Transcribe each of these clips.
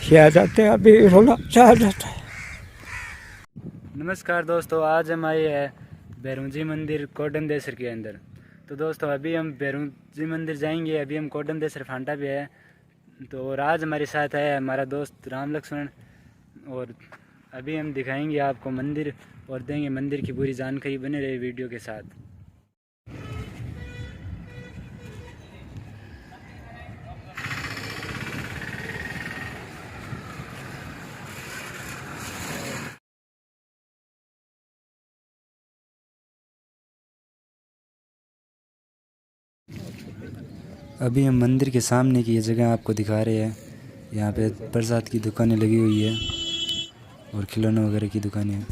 किया जाता है, अभी रोला चला जाता है। नमस्कार दोस्तों, आज हम आए हैं भैरूजी मंदिर कोडम देसर के अंदर। तो दोस्तों अभी हम भैरूजी मंदिर जाएंगे। अभी हम कोडम देसर फांटा पे है। तो और आज हमारे साथ है हमारा दोस्त राम लक्ष्मण, और अभी हम दिखाएंगे आपको मंदिर और देंगे मंदिर की पूरी जानकारी। बने रहे वीडियो के साथ। अभी हम मंदिर के सामने की ये जगह आपको दिखा रहे हैं। यहाँ पे प्रसाद की दुकानें लगी हुई है और खिलौने वगैरह की दुकानें हैं।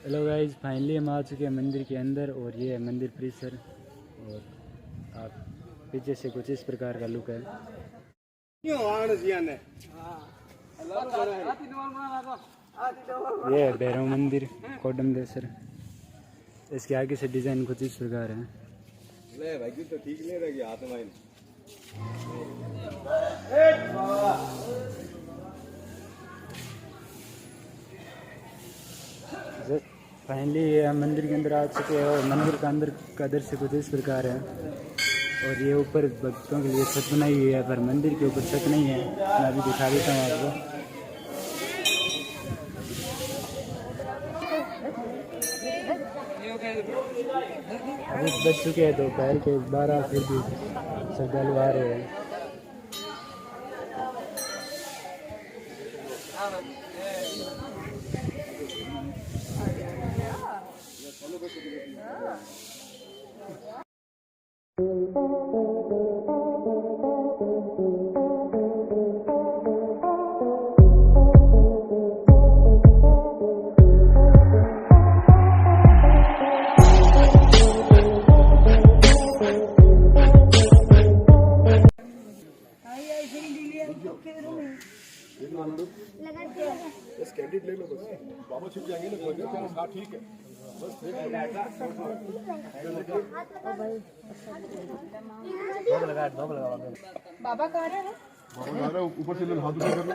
हेलो गाइस, फाइनली हम आ चुके हैं मंदिर के अंदर और ये है मंदिर परिसर। और आप पीछे से कुछ इस प्रकार का लुक है। ये है भैरव मंदिर कोडम देसर। इसके आगे से डिजाइन कुछ इस प्रकार है। फाइनली हम मंदिर के अंदर आ चुके हैं और मंदिर का अंदर का दृश्य कुछ इस प्रकार है। और ये ऊपर भक्तों के लिए छत बनाई हुई है, पर मंदिर के ऊपर छत नहीं है। मैं अभी दिखा देता हूँ आपको। अभी बज चुके हैं दोपहर के 12, फिर भी श्रद्धालु आ रहे हैं। कैंडिड ले लो बस, बाबा छिप जाएंगे ना। हाँ ठीक है, बस बाबा कहाँ रहे हैं? बाबा जा रहा है ऊपर से, हाथ ऊपर कर लो।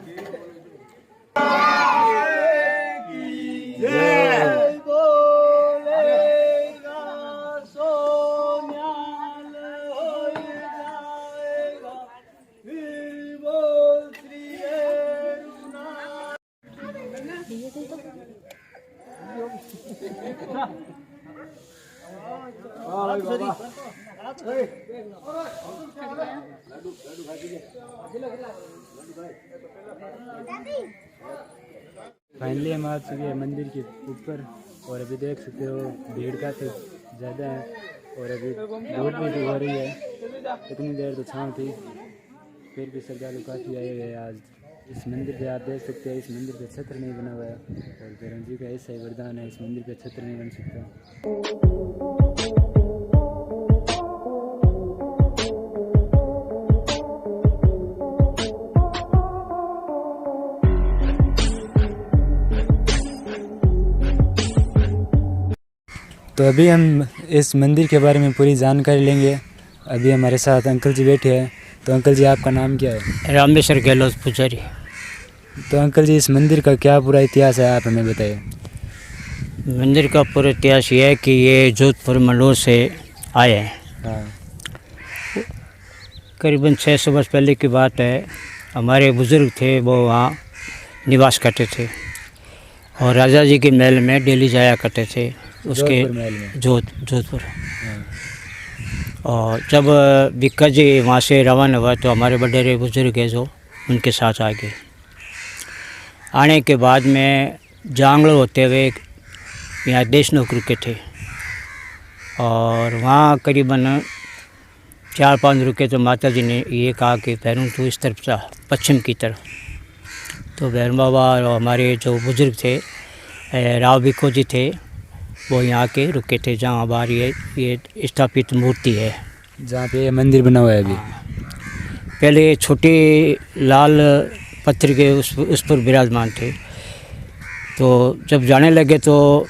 फाइनली हम आ चुके हैं मंदिर के ऊपर और अभी देख सकते हो भीड़ काफ़ी ज़्यादा है। और अभी धूप भी हो रही है। इतनी देर तो छाँव थी, फिर भी श्रद्धालु काफ़ी आए हुए हैं आज इस मंदिर पे। आप देख सकते हैं इस मंदिर पे छत्र नहीं बना हुआ है और भैरव जी का ऐसा ही वरदान है, इस मंदिर पे छत्र नहीं बन सकता। तो अभी हम इस मंदिर के बारे में पूरी जानकारी लेंगे। अभी हमारे साथ अंकल जी बैठे हैं। तो अंकल जी, आपका नाम क्या है? रामेश्वर गहलोत पुजारी। तो अंकल जी, इस मंदिर का क्या पूरा इतिहास है, आप हमें बताइए। मंदिर का पूरा इतिहास ये है कि ये जोधपुर मंडोर से आए हैं। हाँ। करीबन 600 वर्ष पहले की बात है। हमारे बुज़ुर्ग थे, वो वहाँ निवास करते थे और राजा जी के महल में डेली जाया करते थे। उसके जोधपुर। और जब बिक्का जी वहाँ से रवाना हुआ तो हमारे बड़े बुजुर्ग है जो उनके साथ आ गए। आने के बाद में जांगलो होते हुए यहाँ देशनोक रुके थे और वहाँ करीबन 4-5 रुके तो माता जी ने ये कहा कि भैरू तू इस तरफ जा, पश्चिम की तरफ। तो भैरू बाबा और हमारे जो बुजुर्ग थे राव बिक्को जी थे, वो यहाँ के रुके थे जहाँ बाहर ये स्थापित मूर्ति है, जहाँ पे मंदिर बना हुआ है अभी। पहले छोटे लाल पत्थर के उस पर विराजमान थे। तो जब जाने लगे तो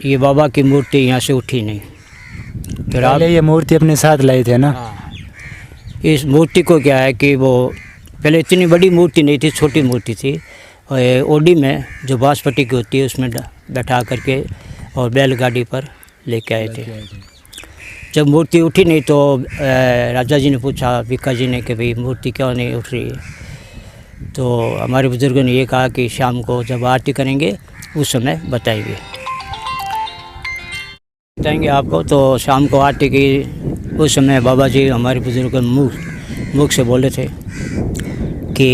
ये बाबा की मूर्ति यहाँ से उठी नहीं। तो रात पहले ये मूर्ति अपने साथ लाए थे ना? हाँ, इस मूर्ति को क्या है कि वो पहले इतनी बड़ी मूर्ति नहीं थी, छोटी मूर्ति थी। और ओडी में जो बांसपट्टी की होती है उसमें बैठा करके और बैलगाड़ी पर लेके आए थे। जब मूर्ति उठी नहीं तो राजा जी ने पूछा भिक्का जी ने कि भाई मूर्ति क्यों नहीं उठ रही है। तो हमारे बुजुर्गों ने ये कहा कि शाम को जब आरती करेंगे उस समय बताएंगे आपको। तो शाम को आरती की उस समय बाबा जी हमारे बुजुर्गों मुख से बोले थे कि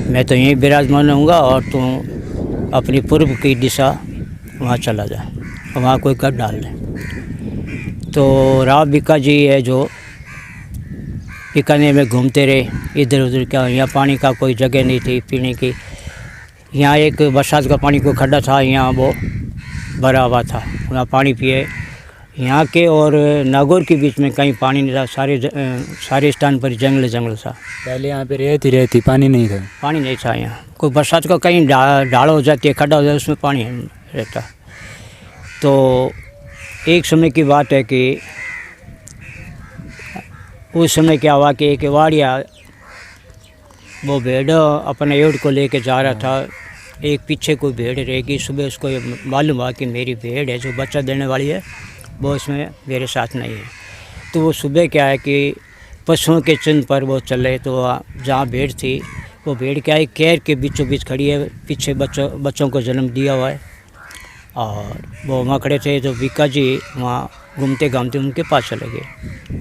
मैं तो यहीं विराजमान रहूँगा और तुम अपनी पूर्व की दिशा वहाँ चला जा, वहाँ कोई कर डाल दे। तो राव भिक्का जी है जो बीकानेर में घूमते रहे इधर उधर, क्या यहाँ पानी का कोई जगह नहीं थी पीने की। यहाँ एक बरसात का पानी को खड्डा था, यहाँ वो भरा हुआ था, वहाँ पानी पिए। यहाँ के और नागौर के बीच में कहीं पानी नहीं था, सारे स्थान पर जंगल था। पहले यहाँ पे रहती पानी नहीं था? पानी नहीं था यहाँ। कोई बरसात का कहीं ढाड़ हो जाती है, खड्डा हो जाता है, उसमें पानी रहता। तो एक समय की बात है कि उस समय क्या हुआ कि एक वाड़िया वो भेड़ अपने यूट को लेके जा रहा था। एक पीछे कोई भेड़ रहेगी। सुबह उसको मालूम हुआ कि मेरी भेड़ है जो बच्चा देने वाली है वो इसमें मेरे साथ नहीं है। तो वो सुबह क्या है कि पशुओं के चिन्ह पर वो चले। तो जहाँ भेड़ थी वो भेड़ क्या है कैर के बीचों बीच खड़ी है, पीछे बच्चों को जन्म दिया हुआ है। और वो वहाँ खड़े थे। तो भिक्का जी वहाँ घूमते घामते उनके पास चले गए।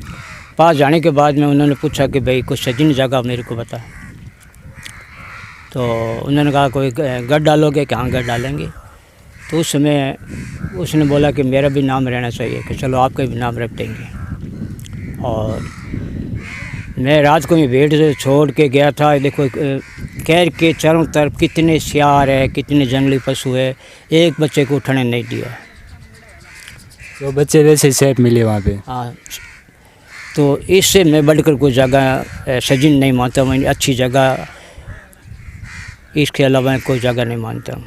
पास जाने के बाद में उन्होंने पूछा कि भाई कुछ सजीन जगह मेरे को बता। तो उन्होंने कहा कोई गढ़ डालोगे? कि हाँ गढ़ डालेंगे। तो उस समय उसने बोला कि मेरा भी नाम रहना चाहिए, कि चलो आपका भी नाम रख देंगे। और मैं रात को ही भेड़ से छोड़ के गया था। देखो कैर के चारों तरफ कितने सियार है, कितने जंगली पशु है, एक बच्चे को उठने नहीं दिया। तो बच्चे वैसे सेफ मिले वहाँ पे? हाँ। तो इससे मैं बढ़कर कोई जगह सजीन नहीं मानता हूँ, अच्छी जगह इसके अलावा कोई जगह नहीं मानता हूँ।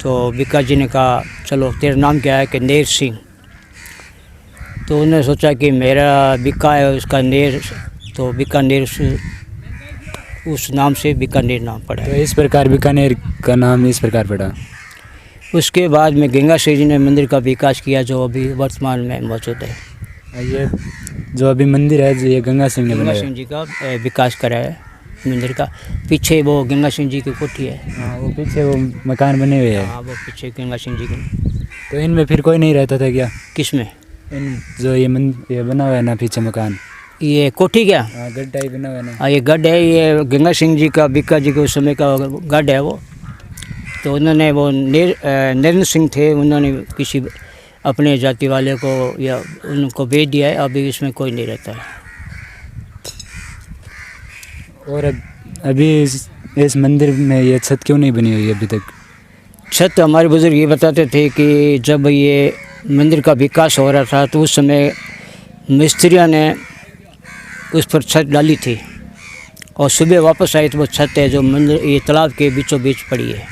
तो भिक्का जी ने कहा चलो तेरा नाम क्या है? कि नेर सिंह। तो उन्होंने सोचा कि मेरा भिक्का है उसका नेर, तो बीकानेर उस नाम से बीकानेर नाम पड़ा। तो इस प्रकार बीकानेर का नाम इस प्रकार पड़ा। उसके बाद में गंगा सिंह जी ने मंदिर का विकास किया जो अभी वर्तमान में मौजूद है। ये जो अभी मंदिर है ये गंगा सिंह ने बनाया? गंगा सिंह जी का विकास करा है मंदिर का। पीछे वो गंगा सिंह जी की कोठी है। हाँ, वो पीछे वो मकान बने हुए हैं। हाँ, वो पीछे गंगा सिंह जी की। तो इनमें फिर कोई नहीं रहता था क्या? किस में? इन जो ये बना हुआ है ना पीछे मकान, ये कोठी क्या? हाँ, गड्ढा ही बना हुआ है ना। हाँ, ये गढ़ है। ये गंगा सिंह जी का, भिक्का जी के उस समय का गढ़ है वो। तो उन्होंने वो नरेंद्र सिंह थे, उन्होंने किसी अपने जाति वाले को या उनको बेच दिया है। अभी इसमें कोई नहीं रहता है। और अभी इस मंदिर में ये छत क्यों नहीं बनी हुई अभी तक? छत हमारे बुजुर्ग ये बताते थे कि जब ये मंदिर का विकास हो रहा था तो उस समय मिस्त्रियों ने उस पर छत डाली थी और सुबह वापस आए तो वो छत है जो मंदिर ये तालाब के बीचों बीच पड़ी है।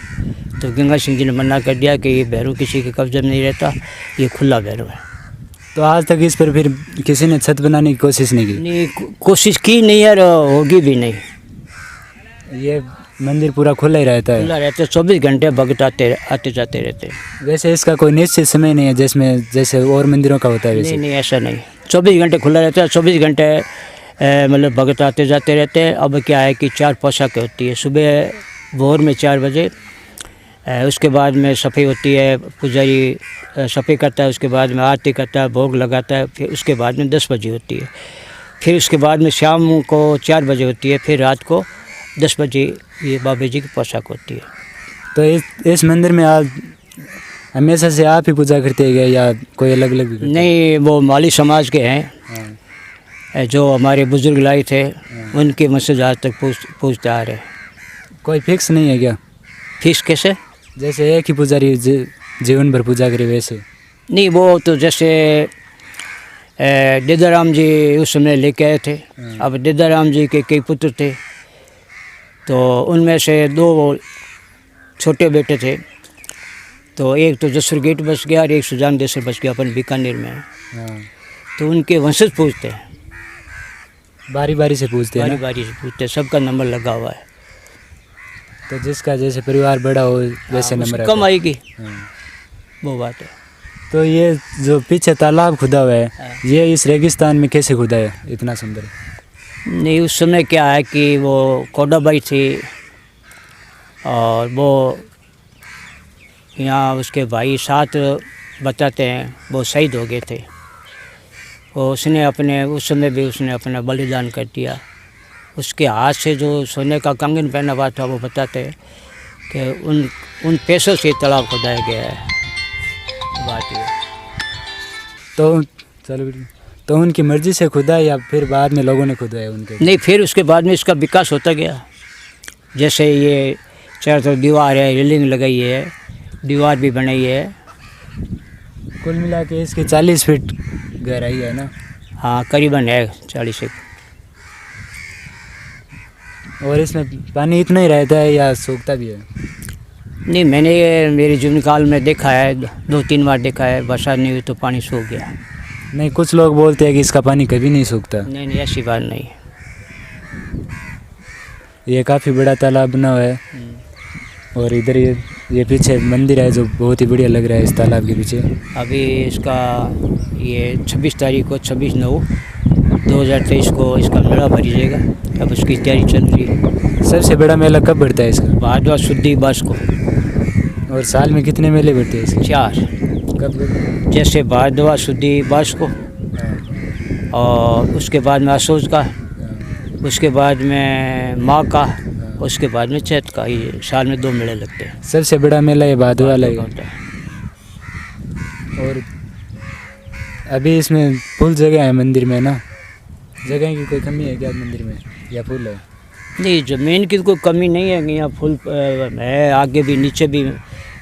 तो गंगा सिंह जी ने मना कर दिया कि ये भैरव किसी के कब्जे में नहीं रहता, ये खुला भैरव है। तो आज तक इस पर फिर किसी ने छत बनाने की कोशिश नहीं की? नहीं, कोशिश की नहीं है, होगी भी नहीं। ये मंदिर पूरा खुला ही रहता है? खुला रहता है, 24 घंटे भक्त आते जाते रहते हैं। वैसे इसका कोई निश्चित समय नहीं है जिसमें जैसे और मंदिरों का होता है वैसे? नहीं, ऐसा नहीं। 24 घंटे खुला रहता है। 24 घंटे मतलब भगत आते जाते रहते हैं। अब क्या है कि 4 पोशाकें होती है। सुबह भोर में 4 बजे, उसके बाद में सफ़ाई होती है, पुजारी सफ़ाई करता है, उसके बाद में आरती करता है, भोग लगाता है, फिर उसके बाद में 10 बजे होती है। फिर उसके बाद में शाम को 4 बजे होती है, फिर रात को 10 बजे ये बाबा जी की पोशाक होती है। तो इस मंदिर में आप हमेशा से आप ही पूजा करते हैं या कोई अलग अलग? नहीं, वो माली समाज के हैं जो हमारे बुजुर्ग लाए थे, उनके मस्जिद आज तक पूजते आ रहे। कोई फिक्स नहीं है क्या? फिक्स कैसे? जैसे एक ही पुजारी जीवन भर पूजा करे वैसे? नहीं, वो तो जैसे देदाराम जी उस समय लेके आए थे। अब देदाराम जी के कई पुत्र थे, तो उनमें से 2 छोटे बेटे थे, तो एक तो जसुर गेट बस गया और एक सुजान देसर बस गया अपन बीकानेर में। हाँ, तो उनके वंशज पूछते हैं, बारी बारी से पूछते हैं बारी ना? बारी से पूछते हैं, सबका नंबर लगा हुआ है। तो जिसका जैसे परिवार बड़ा हो वैसे हाँ, नंबर उसको कम आते आएगी, हैं। हाँ। वो बात है। तो ये जो पीछे तालाब खुदा हुआ है, हाँ। ये इस रेगिस्तान में कैसे खुदा है इतना सुंदर? नहीं, उस समय क्या है कि वो कोडाबाई थी और वो यहाँ उसके भाई 7 बताते हैं वो शहीद हो गए थे। और उसने अपने उस समय भी उसने अपना बलिदान कर दिया। उसके हाथ से जो सोने का कंगन पहना हुआ था वो बताते हैं कि उन पैसों से तालाब खुदाया गया है। बात ये। तो चलो बेटी, तो उनकी मर्जी से खुदा है या फिर बाद में लोगों ने खुदाया उनके? नहीं, फिर उसके बाद में इसका विकास होता गया। जैसे ये चारों तरफ दीवार है, रेलिंग लगाई है, दीवार भी बनाई है। कुल मिला के इसकी 40 फीट गहराई है ना? हाँ, करीबन है 40 एक। और इसमें पानी इतना ही रहता है या सूखता भी है? नहीं, मैंने मेरे जीवन काल में देखा है, 2-3 बार देखा है, बरसात नहीं हुई तो पानी सूख गया। नहीं, कुछ लोग बोलते हैं कि इसका पानी कभी नहीं सूखता। नहीं नहीं, ऐसी बात नहीं। ये काफ़ी बड़ा तालाब बना हुआ है और इधर ये पीछे मंदिर है जो बहुत ही बढ़िया लग रहा है इस तालाब के पीछे। अभी इसका ये 26 तारीख को 26/9/2023 को इसका मेला भरी जाएगा। अब उसकी तैयारी चल रही है। सबसे बड़ा मेला कब बढ़ता है इसका? भादवा शुद्धि बास को। और साल में कितने मेले बढ़ते हैं इसके? 4, कब? जैसे भादवा शुद्धि बास को, और उसके बाद में असोज का, उसके बाद में माँ का, उसके बाद में चैत का। ये साल में 2 मेले लगते हैं। सबसे बड़ा मेला ये भादवा वाला ही है। होता है। और अभी इसमें फुल जगह है मंदिर में ना? जगह की कोई कमी है क्या मंदिर में या फुल है? नहीं, ज़मीन की कोई कमी नहीं है कि यहाँ फुल है। आगे भी नीचे भी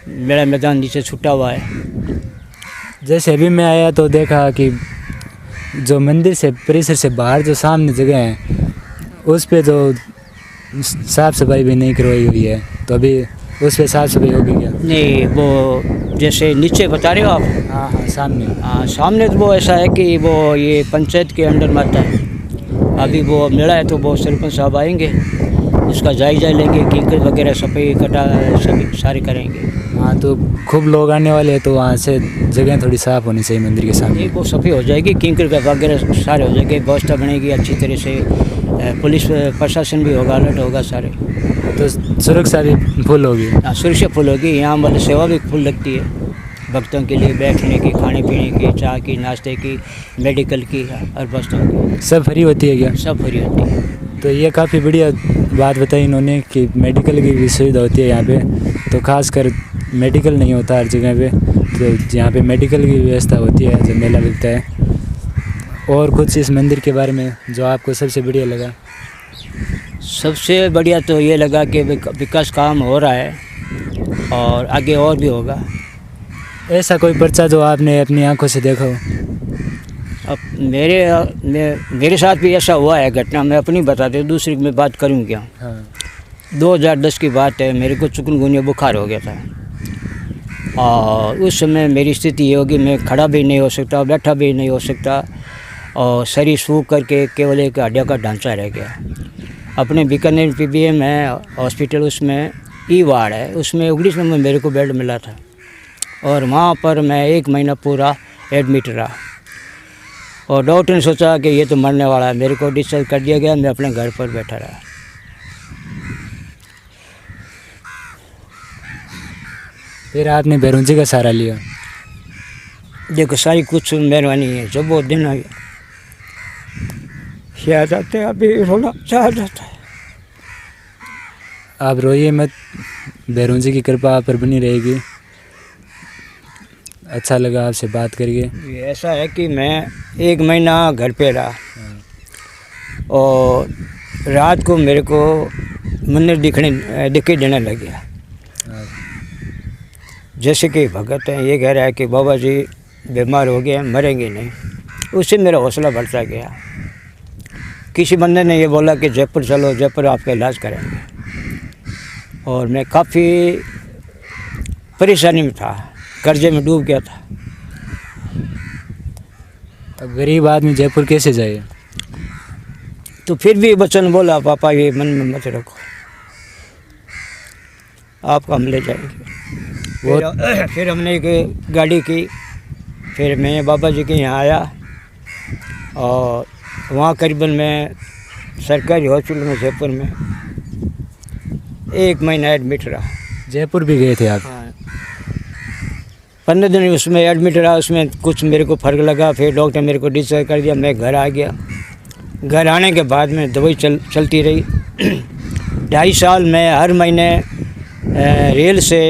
मेरा मैदान नीचे छुटा हुआ है। जैसे अभी मैं आया तो देखा कि जो मंदिर से परिसर से बाहर जो सामने जगह है उस पे जो साफ़ सफाई भी नहीं करवाई हुई है, तो अभी उस पे साफ़ सफाई होगी क्या? नहीं, वो जैसे नीचे बता रहे हो आप? हाँ हाँ, सामने। हाँ, सामने तो वो ऐसा है कि वो ये पंचायत के अंडर में आता है। अभी वो मेला है तो वो सरपंच साहब आएंगे, उसका जायजा लेंगे, कीकर वगैरह सफाई कटा सभी सारे करेंगे। हाँ, तो खूब लोग आने वाले हैं तो वहाँ से जगह थोड़ी साफ़ होनी चाहिए मंदिर के सामने। एक वो सफाई हो जाएगी, कीकर वगैरह सारे हो जाएंगे, व्यवस्था बनेगी अच्छी तरह से, पुलिस प्रशासन भी होगा, अलर्ट होगा सारे। तो सुरक्षा भी फुल होगी? हाँ, सुरक्षा फुल होगी। यहाँ मतलब सेवा भी फुल लगती है भक्तों के लिए, बैठने की, खाने पीने की, चाय की, नाश्ते की, मेडिकल की, हर वस्तुओं की सब फ्री होती है क्या? सब फ्री होती है। तो ये काफ़ी बढ़िया बात बताई इन्होंने कि मेडिकल की भी सुविधा होती है यहाँ पे। तो खासकर मेडिकल नहीं होता हर जगह पे, तो यहाँ पे मेडिकल की व्यवस्था होती है जब मेला लगता है। और कुछ इस मंदिर के बारे में जो आपको सबसे बढ़िया लगा? सबसे बढ़िया तो ये लगा कि विकास काम हो रहा है और आगे और भी होगा। ऐसा कोई पर्चा जो आपने अपनी आंखों से देखा हो? अब मेरे साथ भी ऐसा हुआ है घटना, मैं अपनी बताते हूँ, दूसरी की मैं बात करूँ क्या। हाँ। 2010 की बात है, मेरे को चिकनगुनिया बुखार हो गया था और उस समय मेरी स्थिति ये होगी, मैं खड़ा भी नहीं हो सकता, बैठा भी नहीं हो सकता और शरीर सूख करके केवल एक हड्डियों का ढांचा रह गया। अपने बीकानेर PBM है हॉस्पिटल, उसमें ई वार्ड है, उसमें 19 नंबर मेरे को बेड मिला था और वहाँ पर मैं 1 महीना पूरा एडमिट रहा और डॉक्टर ने सोचा कि ये तो मरने वाला है, मेरे को डिस्चार्ज कर दिया गया। मैं अपने घर पर बैठा रहा। फिर आपने भैरव का सहारा लिया? देखो, सारी कुछ मेहरबानी है। जब वो दिन आ गया याद आते हैं, अभी रोना चाह जाता है। आप रोइए मत, भैरव जी की कृपा आप पर बनी रहेगी। अच्छा लगा आपसे बात करके। ये ऐसा है कि मैं 1 महीना घर पे रहा और रात को मेरे को मंदिर दिखाई देने लग गया। जैसे कि भगत है, ये कह रहा है कि बाबा जी बीमार हो गए, मरेंगे नहीं। उससे मेरा हौसला बढ़ता गया। किसी बंदे ने ये बोला कि जयपुर चलो, जयपुर आपका इलाज करेंगे और मैं काफ़ी परेशानी में था, कर्जे में डूब गया था। अब गरीब आदमी जयपुर कैसे जाए? तो फिर भी बच्चों ने बोला पापा ये मन में मत रखो, आपको हम ले जाएंगे। फिर हमने एक गाड़ी की, फिर मैं बाबा जी के यहाँ आया और वहाँ करीबन मैं सरकारी हॉस्पिटल में जयपुर में 1 महीना एडमिट रहा। जयपुर भी गए थे आप? हाँ, 15 दिन उसमें एडमिट रहा। उसमें कुछ मेरे को फ़र्क लगा, फिर डॉक्टर मेरे को डिस्चार्ज कर दिया। मैं घर आ गया। घर आने के बाद में दवाई चलती रही। 2.5 साल मैं हर महीने रेल से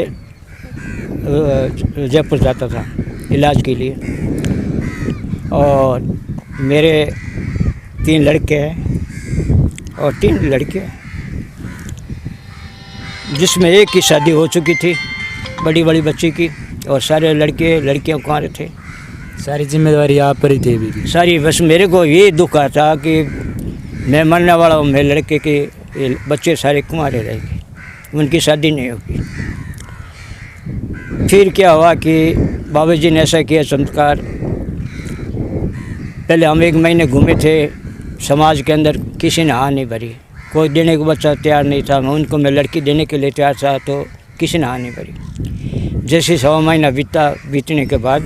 जयपुर जाता था इलाज के लिए। और मेरे 3 लड़के हैं और 3 लड़के हैं, जिसमें एक की शादी हो चुकी थी, बड़ी बड़ी बच्ची की, और सारे लड़के लड़कियां कुंवारे थे। सारी जिम्मेदारी आप पर ही थी अभी? सारी। बस मेरे को ये दुख आता कि मैं मरने वाला हूँ, मेरे लड़के के बच्चे सारे कुंवारे रहेंगे, उनकी शादी नहीं होगी। फिर क्या हुआ कि बाबा जी ने ऐसा किया चमत्कार। पहले हम 1 महीने घूमे थे समाज के अंदर, किसी ने हाँ नहीं भरी, कोई देने को बच्चा तैयार नहीं था। मैं लड़की देने के लिए तैयार था तो किसी ने हाँ नहीं भरी। जैसे 1.25 महीना बीतने के बाद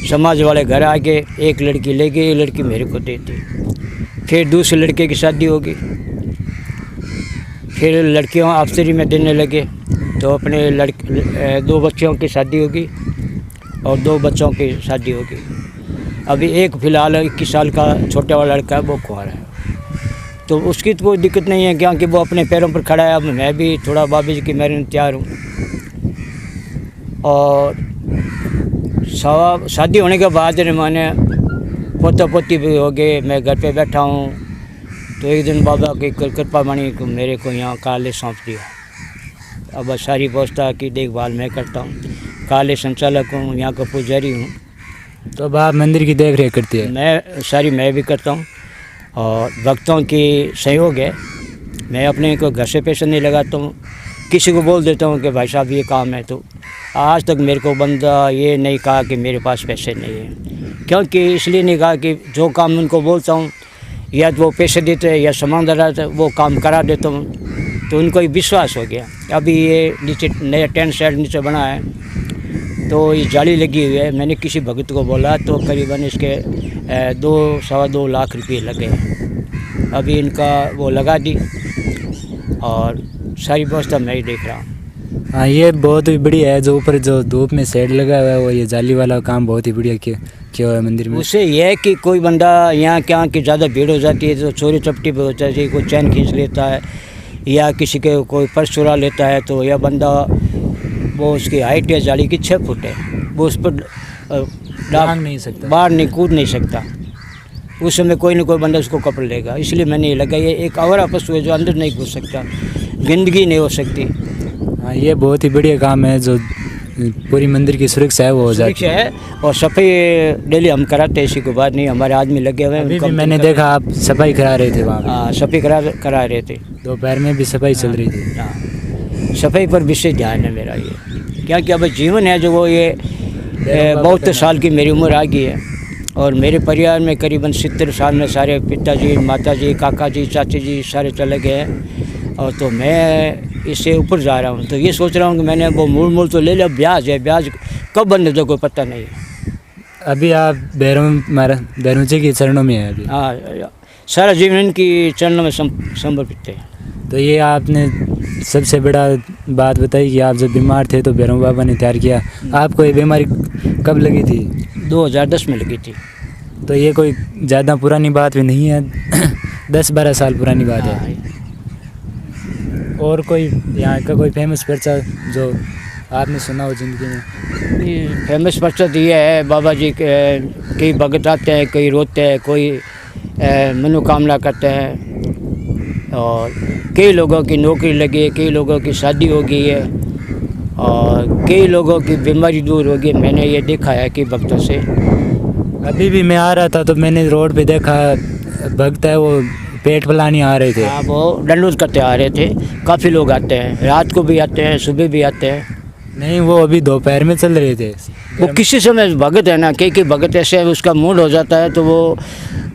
समाज वाले घर आ गए, एक लड़की ले गई, एक लड़की मेरे को दे दी। फिर दूसरे लड़के की शादी होगी, फिर लड़कियों अफसरी में देने लगे, तो अपने 2 बच्चों की शादी होगी और 2 बच्चों की शादी होगी। अभी एक फ़िलहाल 21 साल का छोटा वाला लड़का है, वो कुंवारा है, तो उसकी तो कोई दिक्कत नहीं है क्योंकि वो अपने पैरों पर खड़ा है। अब मैं भी थोड़ा बाबा जी की मेहर में तैयार हूँ। और शादी होने के बाद मैंने पोता पोती भी हो गए, मैं घर पे बैठा हूँ। तो एक दिन बाबा की कृपा बनी को मेरे को यहाँ काले सौंप दिया। अब सारी व्यवस्था की देखभाल मैं करता हूँ, काले संचालक हूँ, यहाँ का पुजारी हूँ। तो अब आप मंदिर की देख रेख करती है? मैं भी करता हूँ और भक्तों की सहयोग है। मैं अपने को घर से पैसे नहीं लगाता हूँ, किसी को बोल देता हूँ कि भाई साहब ये काम है। तो आज तक मेरे को बंदा ये नहीं कहा कि मेरे पास पैसे नहीं है, क्योंकि इसलिए नहीं कहा कि जो काम उनको बोलता हूँ या तो वो पैसे देते हैं या सामान दराते वो काम करा देता हूँ, तो उनको ही विश्वास हो गया। अभी ये नीचे नया टेंट सेट नीचे बना है, तो ये जाली लगी हुई है। मैंने किसी भगत को बोला तो करीबन इसके 2-2.25 लाख रुपये लगे। अभी इनका वो लगा दी और सारी व्यवस्था मैं ही देख रहा हूँ। हाँ, ये बहुत ही बढ़िया है। जो ऊपर जो धूप में शेड लगा हुआ है, वो ये जाली वाला काम बहुत ही बढ़िया किया हुआ है मंदिर में। उससे यह है कि कोई बंदा यहाँ क्या कि ज़्यादा भीड़ हो जाती है तो चोरी चपटी भी हो जाती है, कोई चैन खींच लेता है या किसी के कोई पर्स चुरा लेता है, तो यह बंदा वो उसकी हाइट है जाली की 6 फुट है, वो उस पर भाग नहीं सकता, बाहर नहीं कूद नहीं सकता। उस समय कोई ना कोई बंदा उसको पकड़ लेगा। इसलिए मैंने ये लगा ये एक आवारा पशु है जो अंदर नहीं घुस सकता, गंदगी नहीं हो सकती। हाँ, ये बहुत ही बढ़िया काम है जो पूरी मंदिर की सुरक्षा है वो हो जाती है। और सफाई डेली हम कराते हैं, इसी के बाद नहीं हमारे आदमी लगे हुए हैं। मैंने देखा आप सफाई करा रहे थे वहाँ। हाँ, सफाई करा रहे थे। दोपहर में भी सफाई चल रही थी। हाँ, सफाई पर विशेष ध्यान है मेरा ये, क्योंकि अब जीवन है जो वो ये बहुत साल की मेरी उम्र आ गई है और मेरे परिवार में करीबन 70 साल में सारे पिताजी, माताजी, काका जी, चाची जी सारे चले गए हैं। और तो मैं इससे ऊपर जा रहा हूँ, तो ये सोच रहा हूँ कि मैंने वो मूल तो ले लिया। ब्याज है, ब्याज कब बंद हो कोई पता नहीं है। अभी आप भैरव जी के चरणों में है अभी? हाँ, सारा जीवन इनकी चरणों में समर्पित है। तो ये आपने सबसे बड़ा बात बताई कि आप जब बीमार थे तो भैरव बाबा ने तैयार किया। आपको ये बीमारी कब लगी थी? 2010 में लगी थी। तो ये कोई ज़्यादा पुरानी बात भी नहीं है, 10-12 साल पुरानी बात है। और कोई यहाँ का कोई फेमस पर्चा जो आपने सुना हो ज़िंदगी में? ये फेमस पर्चा तो ये है, बाबा जी के कई भगत आते हैं, कई रोते हैं, कोई मनोकामना करते हैं और कई लोगों की नौकरी लगी है, कई लोगों की शादी हो गई है और कई लोगों की बीमारी दूर हो गई। मैंने ये देखा है कि भक्तों से। अभी भी मैं आ रहा था तो मैंने रोड पे देखा भक्त है वो पेट फुलाने आ रहे थे। हाँ, वो दंडोत करते आ रहे थे। काफ़ी लोग आते हैं, रात को भी आते हैं, सुबह भी आते हैं। नहीं, वो अभी दोपहर में चल रहे थे। वो किसी समय भगत है ना, कई भगत ऐसे उसका मूड हो जाता है तो वो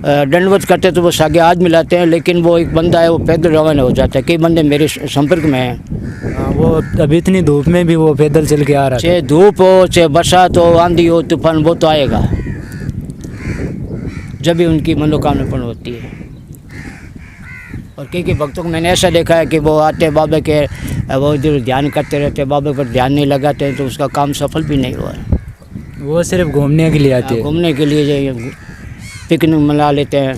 दंडवत करते तो वो सागे हाथ मिलाते हैं, लेकिन वो एक बंदा है वो पैदल रवाना हो जाता है। कई बंदे मेरे संपर्क में हैं। हाँ, वो अभी इतनी धूप में भी वो पैदल चल के आ रहा था। चाहे धूप हो, चाहे बरसात हो, आंधी हो, तूफान, वो तो आएगा जब भी उनकी मनोकामना पूर्ण होती है। और कई भक्तों को मैंने ऐसा देखा है कि वो आते बाबा के, वो इधर ध्यान करते रहते, बाबा पर ध्यान नहीं लगाते हैं तो उसका काम सफल भी नहीं हुआ है। वो सिर्फ घूमने के लिए आते हैं। घूमने के लिए पिकनिक मना लेते हैं।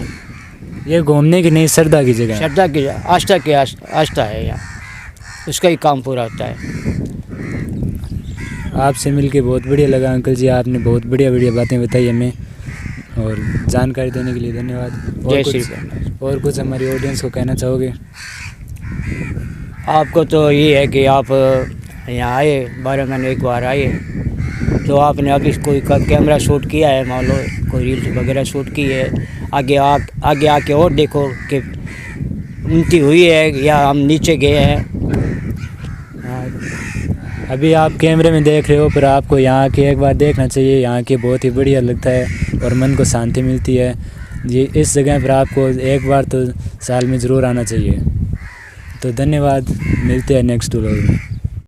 ये घूमने की नहीं, श्रद्धा की जगह है। श्रद्धा की, आस्था है यहाँ, उसका ही काम पूरा होता है। आपसे मिलके बहुत बढ़िया लगा अंकल जी, आपने बहुत बढ़िया बढ़िया बातें बताई हमें और जानकारी देने के लिए धन्यवाद। जय श्री राम। और कुछ हमारी ऑडियंस को कहना चाहोगे? आपको तो ये है कि आप यहाँ आए, 12 महीने एक बार आए, तो आपने अभी कोई कैमरा शूट किया है, मान लो कोई रील वगैरह शूट की है, आगे आके और देखो कि उन्नति हुई है या हम नीचे गए हैं। अभी आप कैमरे में देख रहे हो, पर आपको यहाँ के एक बार देखना चाहिए। यहाँ के बहुत ही बढ़िया लगता है और मन को शांति मिलती है। ये इस जगह पर आपको एक बार तो साल में ज़रूर आना चाहिए। तो धन्यवाद, मिलते हैं नेक्स्ट व्लॉग में।